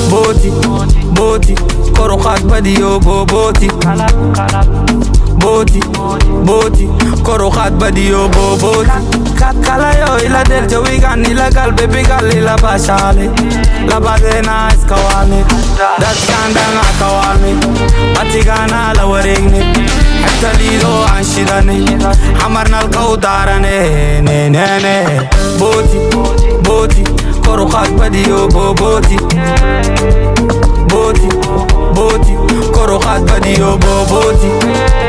Booti, booti, koro khat badiyo booboti. Booti, booti, koro khat badiyo booboti. Kala yo ila del jawigan ila gal baby gal ila bashale. La badena iskawale, dat kandanga kawale. Batigana la waregne, hatta lido anshidane. Hamarna alqawdarane, ne ne ne. Booti, booti, koro khat badiyo booboti. Booti, booti, koro khat badiyo booboti.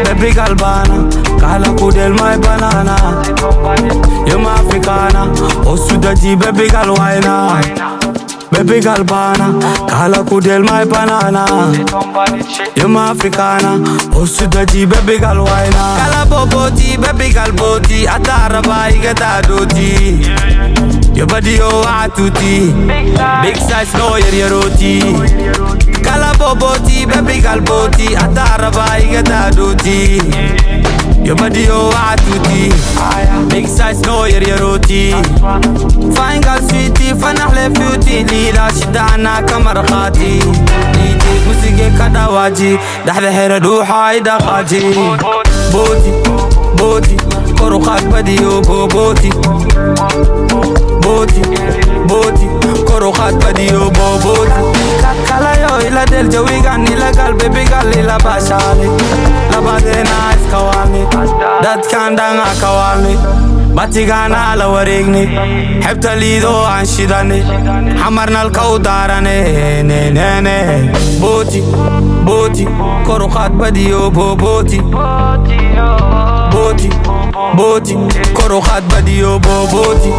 Baby galbana, kala kudel my banana. You're my Africana, oh sudaji baby gal waina. Baby galbana, kala kudel my banana. You're my Africana, oh sudaji baby gal waina. Kala booboti, baby gal booti. Ataraba igata doti. Your body oh atuti, big size no roti. Kala booboti, baby gal booti. Ataraba igata doti. Your body oh atuti, big size no roti. Fine girl sweetie, fanahle beauty. Lila shidana kamar khati. Liti musige kadawaji, dahda hera duha ida khaji. Booti, booti, koro khat badiyo booboti. Booti, booti, koro khat badiyo booboti. Kala yo ila del jawigan ila gal baby gal ila bashale. La badena iskawale, dat kandanga kawale. Batigana la waregne, habta lido anshidane. Hamarna alqawdarane, ne ne ne. Booti, booti, koro khat badiyo booboti. Booti, booti, koro khat badiyo booboti.